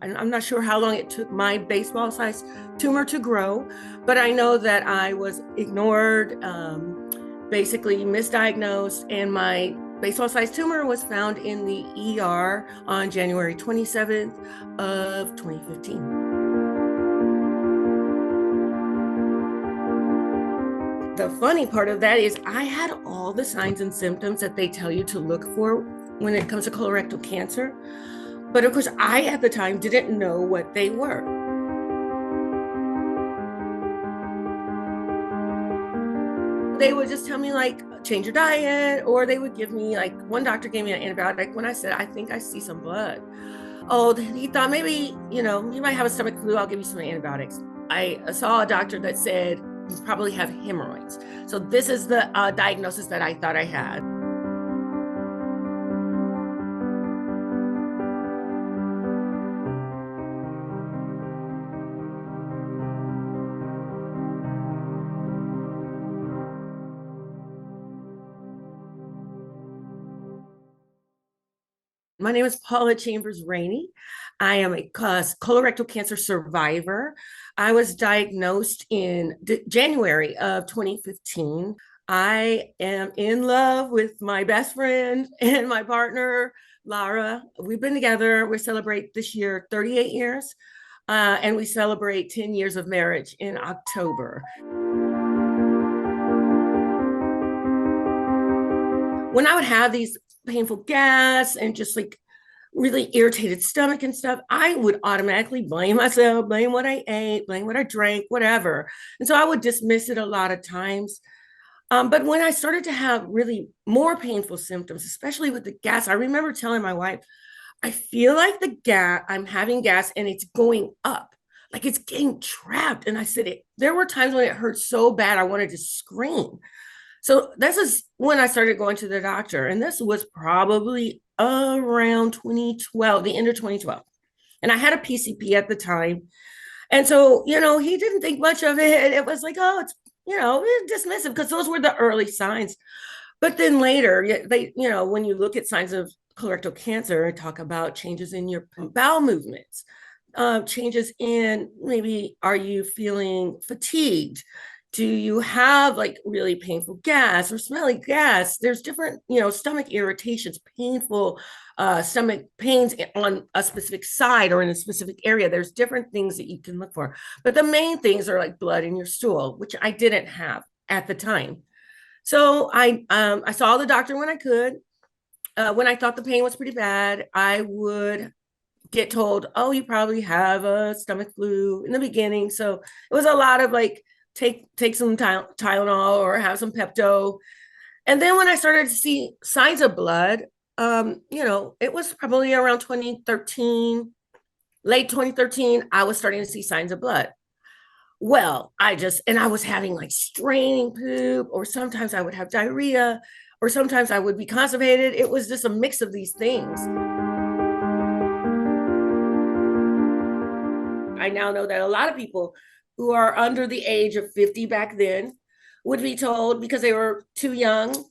and I'm not sure how long it took my baseball-sized tumor to grow, but I know that I was ignored, basically misdiagnosed, and my baseball-sized tumor was found in the ER on January 27th of 2015. The funny part of that is I had all the signs and symptoms that they tell you to look for when it comes to colorectal cancer. But of course, I at the time didn't know what they were. They would just tell me, like, change your diet, or they would give me, like, one doctor gave me an antibiotic when I said, I think I see some blood. Oh, he thought maybe, you might have a stomach flu. I'll give you some antibiotics. I saw a doctor that said, you probably have hemorrhoids. So this is the diagnosis that I thought I had. My name is Paula Chambers Rainey. I am a colorectal cancer survivor. I was diagnosed in January of 2015. I am in love with my best friend and my partner, Lara. We've been together. We celebrate this year 38 years, and we celebrate 10 years of marriage in October. When I would have these painful gas and just like really irritated stomach and stuff, I would automatically blame myself, blame what I ate, blame what I drank, whatever. And so I would dismiss it a lot of times. But when I started to have really more painful symptoms, especially with the gas, I remember telling my wife, I feel like the gas, I'm having gas and it's going up, like it's getting trapped. And I said, there were times when it hurt so bad, I wanted to scream. So this is when I started going to the doctor, and this was probably around 2012, the end of 2012. And I had a PCP at the time. And so, he didn't think much of it. It was like, oh, it's, dismissive, because those were the early signs. But then later, when you look at signs of colorectal cancer, and talk about changes in your bowel movements, changes in maybe, are you feeling fatigued? Do you have like really painful gas or smelly gas? There's different, stomach irritations, painful stomach pains on a specific side or in a specific area. There's different things that you can look for. But the main things are like blood in your stool, which I didn't have at the time. So I saw the doctor when I could. When I thought the pain was pretty bad, I would get told, oh, you probably have a stomach flu in the beginning. So it was a lot of like, take some Tylenol or have some Pepto. And then when I started to see signs of blood, it was probably around 2013, late 2013, I was starting to see signs of blood. Well, I was having like straining poop, or sometimes I would have diarrhea, or sometimes I would be constipated. It was just a mix of these things. I now know that a lot of people who are under the age of 50 back then would be told, because they were too young,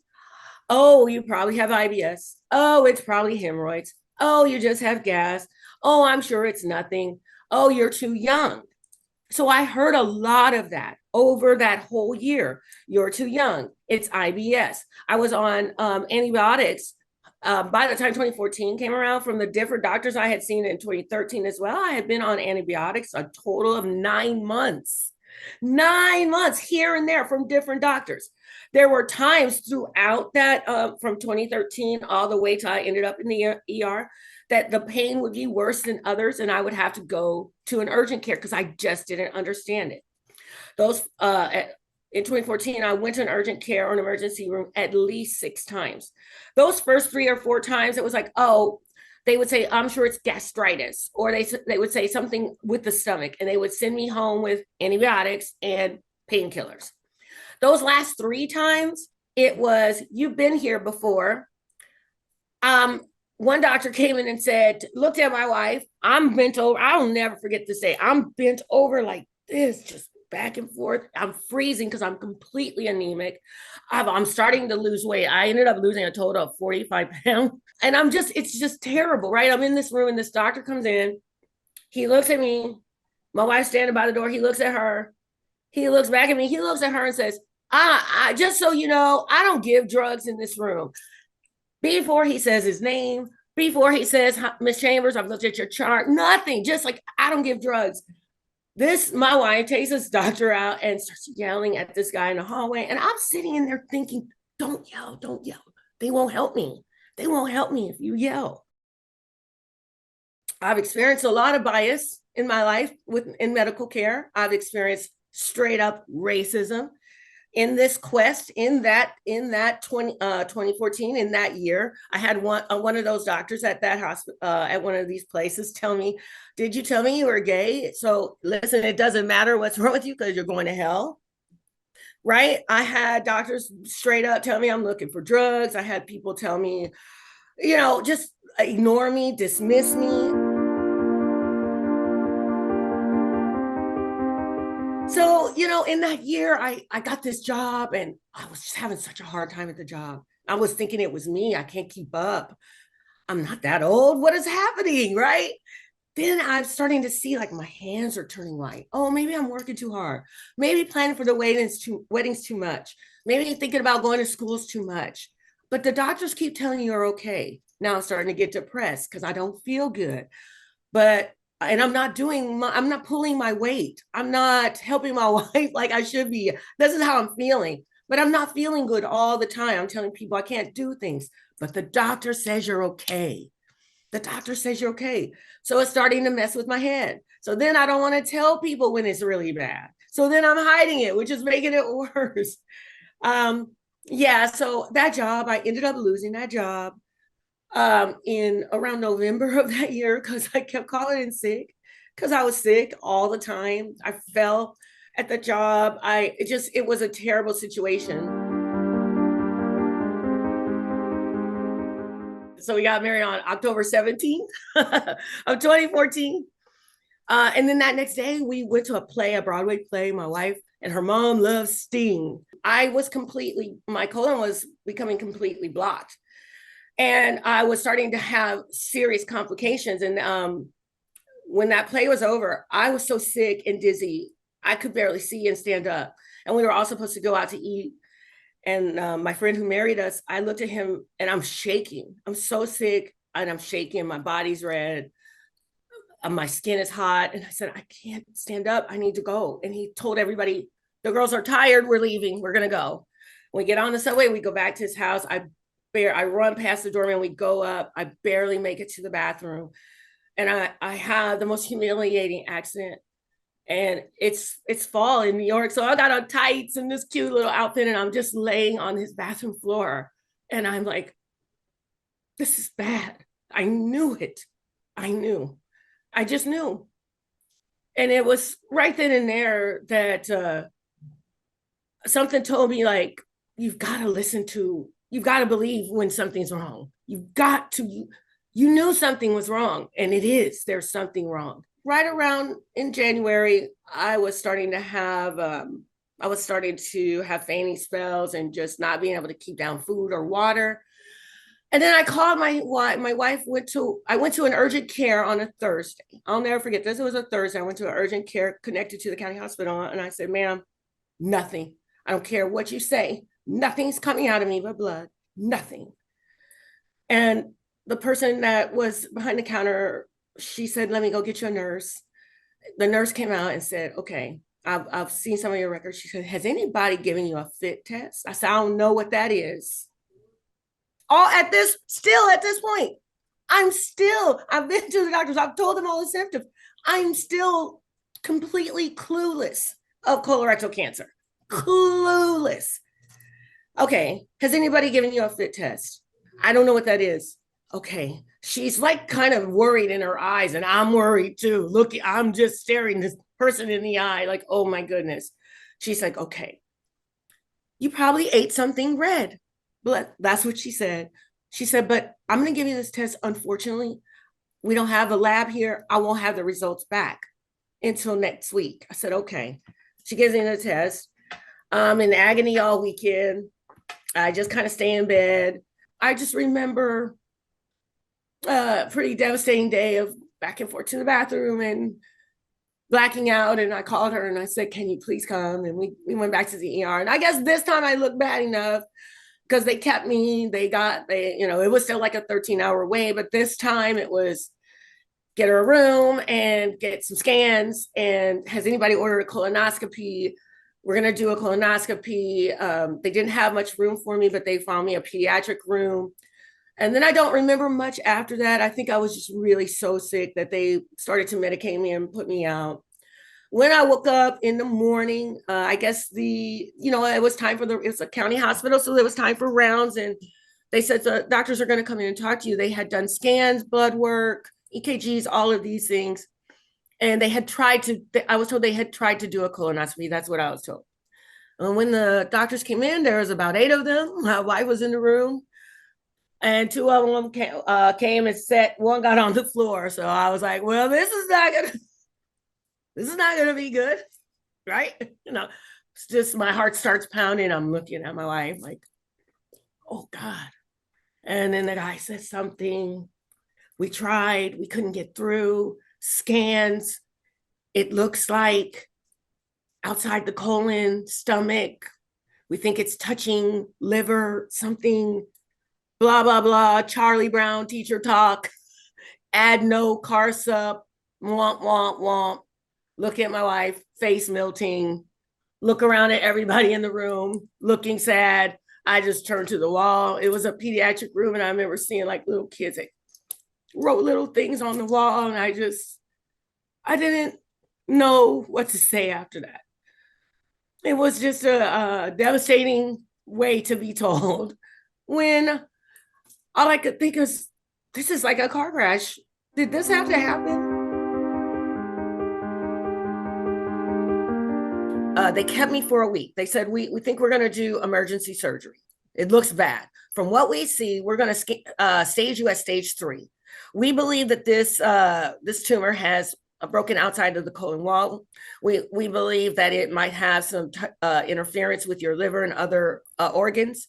oh, you probably have IBS. Oh, it's probably hemorrhoids. Oh, you just have gas. Oh, I'm sure it's nothing. Oh, you're too young. So I heard a lot of that over that whole year. You're too young. It's IBS. I was on antibiotics by the time 2014 came around, from the different doctors I had seen in 2013 as well. I had been on antibiotics a total of 9 months. 9 months here and there from different doctors. There were times throughout that, from 2013 all the way till I ended up in the ER, that the pain would be worse than others, and I would have to go to an urgent care because I just didn't understand it. Those in 2014, I went to an urgent care or an emergency room at least 6 times. Those first 3 or 4 times, it was like, oh, they would say, I'm sure it's gastritis, or they would say something with the stomach, and they would send me home with antibiotics and painkillers. Those last 3 times, it was, you've been here before. One doctor came in and said, looked at my wife, I'm bent over. I'll never forget this day. I'm bent over like this, just back and forth. I'm freezing because I'm completely anemic. I'm starting to lose weight. I ended up losing a total of 45 pounds. And it's just terrible, right? I'm in this room and this doctor comes in He looks at me. My wife's standing by the door. He looks at her. He looks back at me. He looks at her and says, just so you know, I don't give drugs in this room. Before he says his name, before he says, Miss Chambers, I've looked at your chart, nothing, just like, I don't give drugs. My wife takes this doctor out and starts yelling at this guy in the hallway. And I'm sitting in there thinking, don't yell, don't yell. They won't help me. They won't help me if you yell. I've experienced a lot of bias in my life in medical care. I've experienced straight up racism in this quest. In that 2014, in that year, I had one of those doctors at that hospital, at one of these places, tell me, did you tell me you were gay? So listen, it doesn't matter what's wrong with you because you're going to hell. Right? I had doctors straight up tell me I'm looking for drugs. I had people tell me, just ignore me, dismiss me. So, in that year, I got this job and I was just having such a hard time at the job. I was thinking it was me. I can't keep up. I'm not that old. What is happening? Right? Then I'm starting to see like my hands are turning white. Oh, maybe I'm working too hard. Maybe planning for the weddings too much. Maybe thinking about going to schools too much. But the doctors keep telling you you're okay. Now I'm starting to get depressed because I don't feel good. And I'm not pulling my weight. I'm not helping my wife like I should be. This is how I'm feeling. But I'm not feeling good all the time. I'm telling people I can't do things. But the doctor says you're okay. The doctor says you're okay. So it's starting to mess with my head. So then I don't want to tell people when it's really bad. So then I'm hiding it, which is making it worse. So that job, I ended up losing that job in around November of that year because I kept calling in sick because I was sick all the time. I fell at the job. It was a terrible situation. So we got married on October 17th of 2014. And then that next day, we went to a Broadway play. My wife and her mom loves Sting. My colon was becoming completely blocked. And I was starting to have serious complications. And when that play was over, I was so sick and dizzy, I could barely see and stand up. And we were all supposed to go out to eat. And my friend who married us, I looked at him and I'm shaking. I'm so sick and I'm shaking. My body's red. My skin is hot. And I said, I can't stand up. I need to go. And he told everybody, the girls are tired. We're leaving. We're going to go. When we get on the subway, we go back to his house. I run past the doorman. We go up. I barely make it to the bathroom. And I had the most humiliating accident. And it's fall in New York. So I got on tights and this cute little outfit and I'm just laying on his bathroom floor. And I'm like, this is bad. I knew it. I just knew. And it was right then and there that something told me like, you've got to believe when something's wrong. You knew something was wrong and there's something wrong. Right around in January, I was starting to have fainting spells and just not being able to keep down food or water. And then I called my wife. I went to an urgent care on a Thursday. I'll never forget this. It was a Thursday. I went to an urgent care connected to the county hospital. And I said, ma'am, nothing. I don't care what you say. Nothing's coming out of me but blood. Nothing. And the person that was behind the counter, she said, let me go get you a nurse. The nurse came out and said, okay, I've seen some of your records. She said, has anybody given you a fit test? I said, I don't know what that is. At this point, I've been to the doctors. I've told them all the symptoms. I'm still completely clueless of colorectal cancer. Clueless. Okay. Has anybody given you a fit test? I don't know what that is. Okay. She's like kind of worried in her eyes and I'm worried too. Look, I'm just staring this person in the eye like, oh my goodness. She's like, okay, you probably ate something red. But that's what she said. She said, but I'm going to give you this test. Unfortunately, we don't have a lab here. I won't have the results back until next week. I said, okay. She gives me the test. I'm in agony all weekend. I just kind of stay in bed. I just remember a pretty devastating day of back and forth to the bathroom and blacking out. And I called her and I said, can you please come? And we went back to the ER. And I guess this time I looked bad enough because they kept me, it was still like a 13-hour wait, but this time it was get her a room and get some scans. And has anybody ordered a colonoscopy? We're going to do a colonoscopy. They didn't have much room for me, but they found me a pediatric room. And then I don't remember much after that. I think I was just really so sick that they started to medicate me and put me out. When I woke up in the morning, I guess it was time it was a county hospital, so it was time for rounds. And they said the doctors are going to come in and talk to you. They had done scans, blood work, EKGs, all of these things. And I was told they had tried to do a colonoscopy. That's what I was told. And when the doctors came in, there was about 8 of them. My wife was in the room. And 2 of them came and sat. One got on the floor. So I was like, well, this is not gonna be good, right? It's just my heart starts pounding. I'm looking at my wife like, oh God. And then the guy said something. We tried, we couldn't get through. Scans, it looks like outside the colon, stomach. We think it's touching liver, something. Blah, blah, blah, Charlie Brown teacher talk, adeno, carsup, womp, womp, womp. Look at my wife, face melting, look around at everybody in the room, looking sad. I just turned to the wall. It was a pediatric room, and I remember seeing like little kids that wrote little things on the wall, and I didn't know what to say after that. It was just a devastating way to be told when all I could think is, this is like a car crash. Did this have to happen? They kept me for a week. They said, we think we're going to do emergency surgery. It looks bad. From what we see, we're going to stage you at stage 3. We believe that this tumor has broken outside of the colon wall. We believe that it might have some interference with your liver and other organs.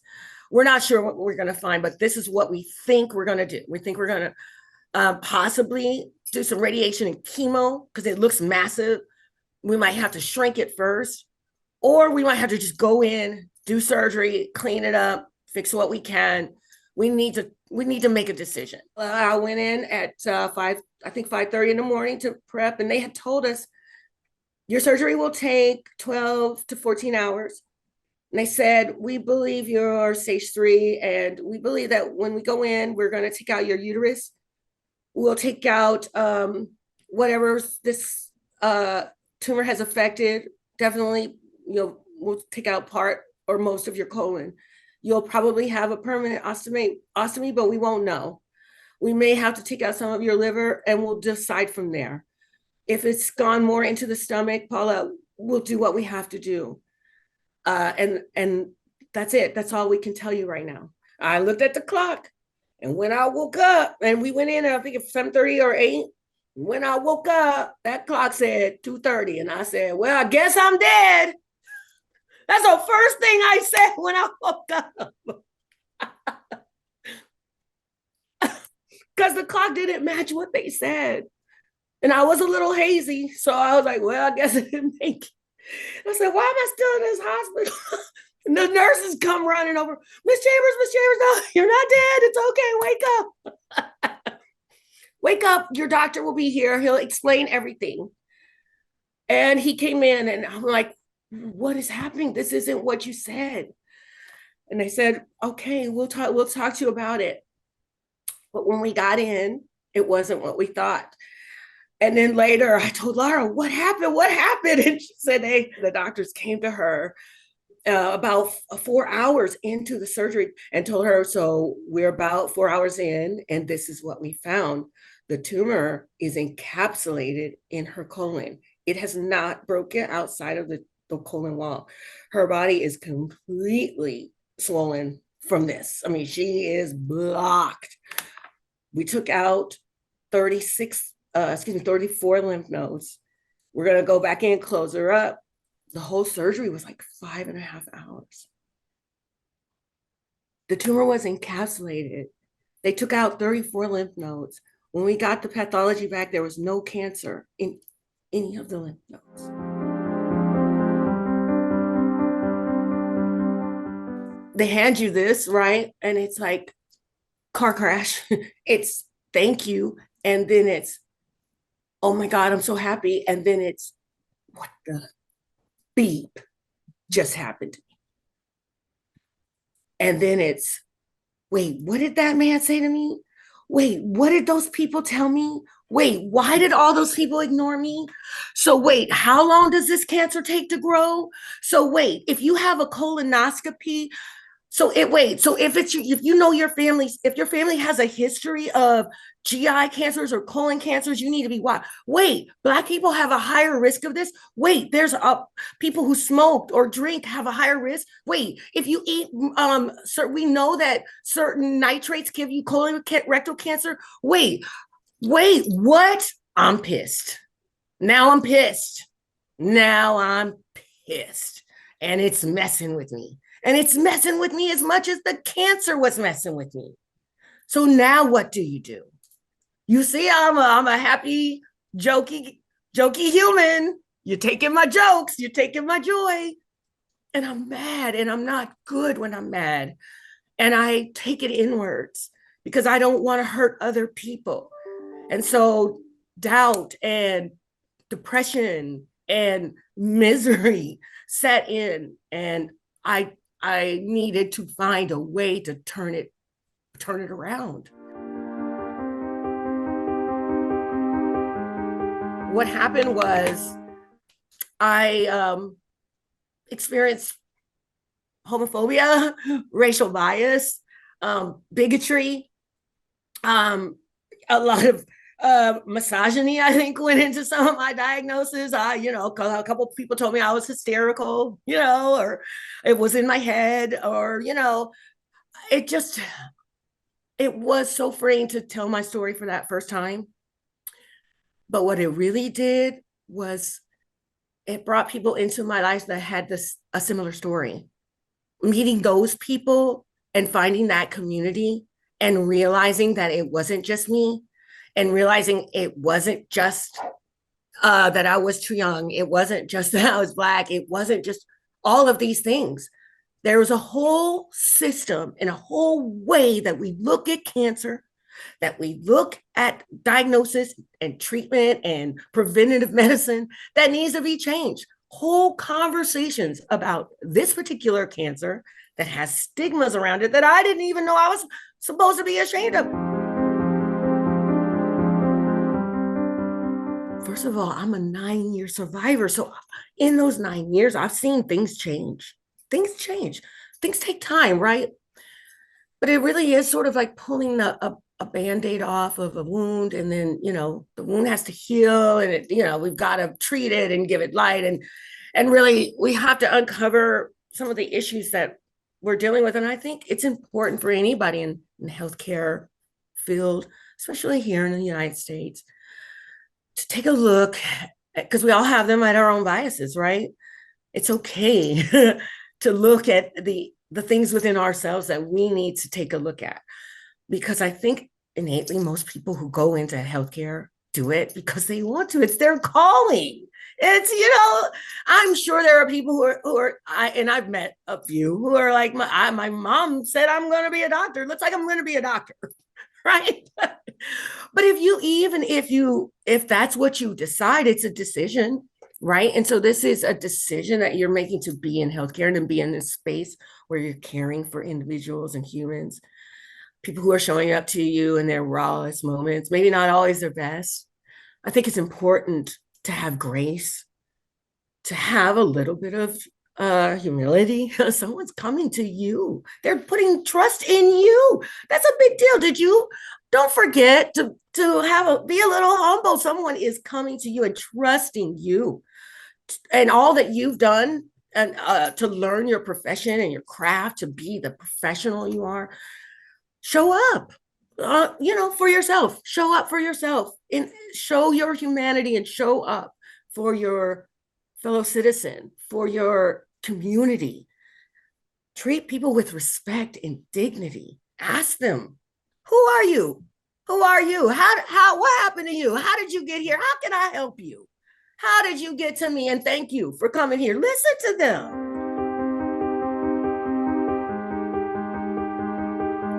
We're not sure what we're going to find, but this is what we think we're going to do. We think we're going to possibly do some radiation and chemo because it looks massive. We might have to shrink it first, or we might have to just go in, do surgery, clean it up, fix what we can. We need to make a decision. I went in at 5:30 in the morning to prep, and they had told us your surgery will take 12 to 14 hours. And they said, we believe you're stage 3, and we believe that when we go in, we're going to take out your uterus. We'll take out whatever this tumor has affected. Definitely, we'll take out part or most of your colon. You'll probably have a permanent ostomy, but we won't know. We may have to take out some of your liver, and we'll decide from there. If it's gone more into the stomach, Paula, we'll do what we have to do. And that's it. That's all we can tell you right now. I looked at the clock, and when I woke up, and we went in, I think it's 7:30 or 8. When I woke up, that clock said 2:30, and I said, well, I guess I'm dead. That's the first thing I said when I woke up. Because the clock didn't match what they said. And I was a little hazy. So I was like, well, I guess it didn't make it. I said, why am I still in this hospital? And the nurses come running over. Miss Chambers, no, you're not dead. It's okay. Wake up. Wake up. Your doctor will be here. He'll explain everything. And he came in, and I'm like, what is happening? This isn't what you said. And they said, okay, we'll talk to you about it. But when we got in, it wasn't what we thought. And then later I told Laura, what happened? And she said, the doctors came to her about 4 hours into the surgery and told her, so we're about 4 hours in, and this is what we found. The tumor is encapsulated in her colon. It has not broken outside of the colon wall. Her body is completely swollen from this. I mean, she is blocked. We took out 34 lymph nodes. We're going to go back in, close her up. The whole surgery was like 5.5 hours. The tumor was encapsulated. They took out 34 lymph nodes. When we got the pathology back, there was no cancer in any of the lymph nodes. They hand you this, right? And it's like car crash. It's thank you. And then it's, oh my God, I'm so happy. And then it's, what the beep just happened? And then it's, wait, what did that man say to me? Wait, what did those people tell me? Wait, why did all those people ignore me? So wait, how long does this cancer take to grow? So wait, if you have a colonoscopy, so if you know your family, if your family has a history of GI cancers or colon cancers, you need to be what? Wait, Black people have a higher risk of this. Wait, there's people who smoked or drink have a higher risk. Wait, if you eat, so we know that certain nitrates give you colorectal cancer. Wait, what? I'm pissed. Now I'm pissed. Now I'm pissed. And it's messing with me. And it's messing with me as much as the cancer was messing with me. So now what do? You see, I'm a happy, jokey human. You're taking my jokes, you're taking my joy. And I'm mad, and I'm not good when I'm mad. And I take it inwards because I don't want to hurt other people. And so doubt and depression and misery set in, and I needed to find a way to turn it around. What happened was I experienced homophobia, racial bias, bigotry, a lot of misogyny, I think, went into some of my diagnosis. A couple of people told me I was hysterical, or it was in my head, or, it just, it was so freeing to tell my story for that first time. But what it really did was it brought people into my life that had a similar story. Meeting those people and finding that community and realizing that it wasn't just me, and realizing it wasn't just that I was too young. It wasn't just that I was Black. It wasn't just all of these things. There was a whole system and a whole way that we look at cancer, that we look at diagnosis and treatment and preventative medicine that needs to be changed. Whole conversations about this particular cancer that has stigmas around it that I didn't even know I was supposed to be ashamed of. First of all, I'm a 9-year survivor. So in those 9 years, I've seen things change. Things change. Things take time, right? But it really is sort of like pulling a Band-Aid off of a wound, and then, the wound has to heal, and we've got to treat it and give it light. And really, we have to uncover some of the issues that we're dealing with. And I think it's important for anybody in the healthcare field, especially here in the United States, to take a look, because we all have them, at our own biases, right? It's okay to look at the things within ourselves that we need to take a look at. Because I think innately most people who go into healthcare do it because they want to. It's their calling. It's, I'm sure there are people and I've met a few who are like, my mom said I'm going to be a doctor. It looks like I'm going to be a doctor. Right. But if that's what you decide, it's a decision, right? And so this is a decision that you're making to be in healthcare and to be in this space where you're caring for individuals and humans, people who are showing up to you in their rawest moments, maybe not always their best. I think it's important to have grace, to have a little bit of humility. Someone's coming to you. They're putting trust in you. That's a big deal. Don't forget to be a little humble. Someone is coming to you and trusting you and all that you've done, and to learn your profession and your craft, to be the professional you are. Show up, for yourself. Show up for yourself, and show your humanity, and show up for your fellow citizen, for your community. Treat people with respect and dignity. Ask them, who are you? Who are you? What happened to you? How did you get here? How can I help you? How did you get to me? And thank you for coming here. Listen to them.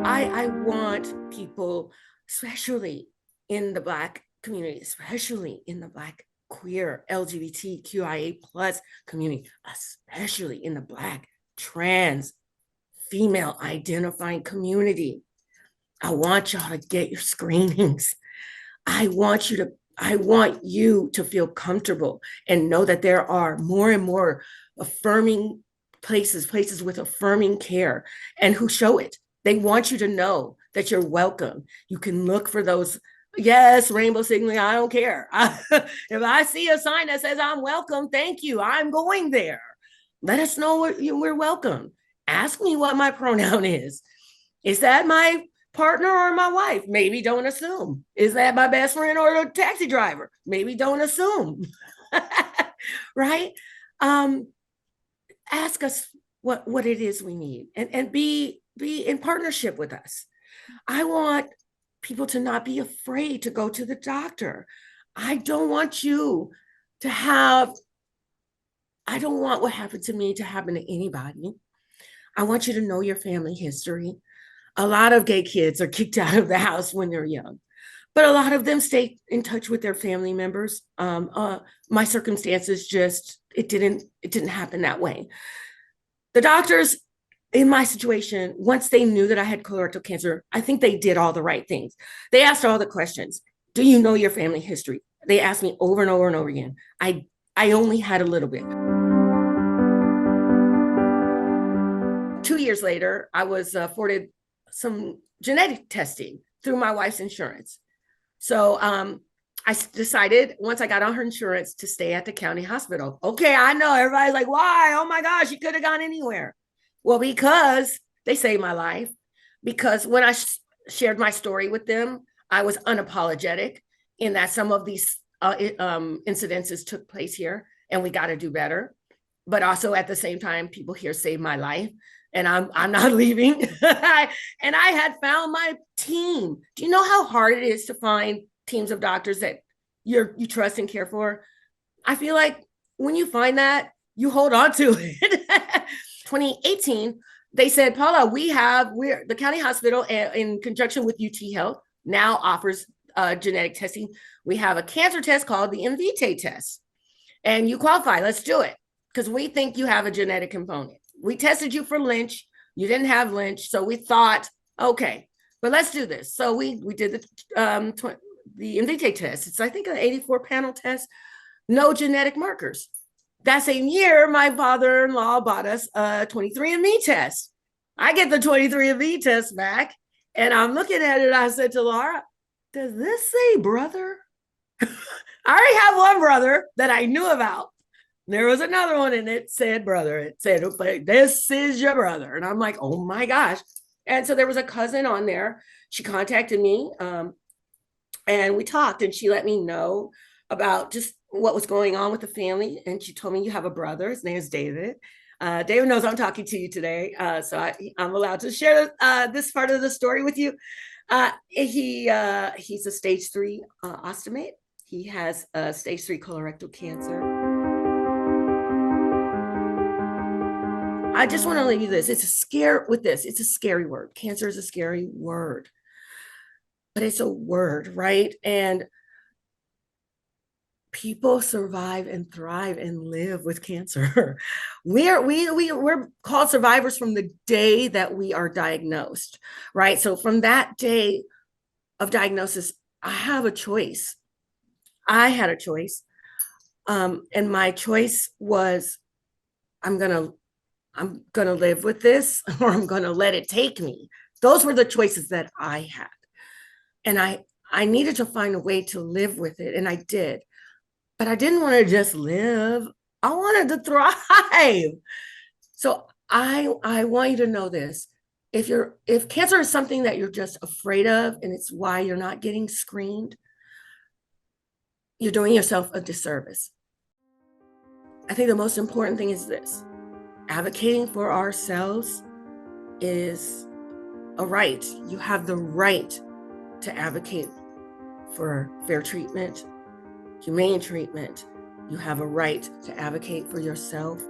I want people, especially in the Black community, especially in the Black queer LGBTQIA plus community, especially in the Black trans female identifying community. I want y'all to get your screenings. I want you to feel comfortable and know that there are more and more affirming places with affirming care and who show it. They want you to know that you're welcome. You can look for those. Yes, rainbow signaling, I don't care. If I see a sign that says I'm welcome, thank you, I'm going there. Let us know we're welcome. Ask me what my pronoun is. Is that my partner or my wife? Maybe don't assume. Is that my best friend or the taxi driver? Maybe don't assume. Right? Ask us what it is we need and be in partnership with us. I want people to not be afraid to go to the doctor. I don't want what happened to me to happen to anybody. I want you to know your family history. A lot of gay kids are kicked out of the house when they're young, but a lot of them stay in touch with their family members. My circumstances it didn't happen that way. The doctors in my situation, once they knew that I had colorectal cancer, I think they did all the right things. They asked all the questions. Do you know your family history? They asked me over and over and over again. I only had a little bit. 2 years later, I was afforded some genetic testing through my wife's insurance. So I decided once I got on her insurance to stay at the county hospital. Okay, I know everybody's like, why? Oh my gosh, you could have gone anywhere. Well, because they saved my life. Because when I shared my story with them, I was unapologetic in that some of these incidences took place here and we got to do better. But also at the same time, people here saved my life. And I'm not leaving. And I had found my team. Do you know how hard it is to find teams of doctors that you trust and care for? I feel like when you find that, you hold on to it. 2018, they said, Paula, we're the county hospital in conjunction with UT Health now offers genetic testing. We have a cancer test called the Irritated test. And you qualify. Let's do it. Because we think you have a genetic component. We tested you for Lynch. You didn't have Lynch. So we thought, okay, but let's do this. So we did the Irritated test. It's, I think, an 84 panel test. No genetic markers. That same year, my father-in-law bought us a 23andMe test. I get the 23andMe test back, and I'm looking at it. I said to Laura, does this say brother? I already have one brother that I knew about. There was another one and it said brother. It said, this is your brother. And I'm like, oh my gosh. And so there was a cousin on there. She contacted me and we talked and she let me know about just what was going on with the family. And she told me you have a brother. His name is David. David knows I'm talking to you today. So I'm allowed to share this part of the story with you. He's a stage 3 ostomate. He has stage 3 colorectal cancer. I just want to leave you this. It's a scary word. Cancer is a scary word, but it's a word, right? And people survive and thrive and live with cancer. We're called survivors from the day that we are diagnosed, right? So from that day of diagnosis, I have a choice. I had a choice. And my choice was, I'm gonna live with this or I'm gonna let it take me. Those were the choices that I had. And I needed to find a way to live with it. And I did. But I didn't want to just live. I wanted to thrive. So I want you to know this. If cancer is something that you're just afraid of and it's why you're not getting screened, you're doing yourself a disservice. I think the most important thing is this. Advocating for ourselves is a right. You have the right to advocate for fair treatment, humane treatment. You have a right to advocate for yourself,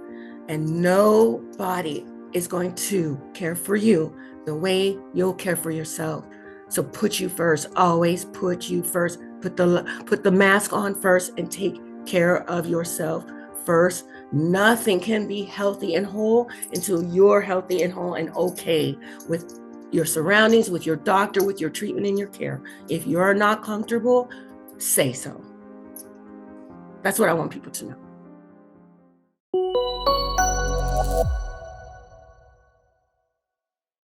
and nobody is going to care for you the way you'll care for yourself. So put you first. Always put you first. Put the mask on first and take care of yourself first. Nothing can be healthy and whole until you're healthy and whole and okay with your surroundings, with your doctor, with your treatment and your care. If you're not comfortable, say so. That's what I want people to know.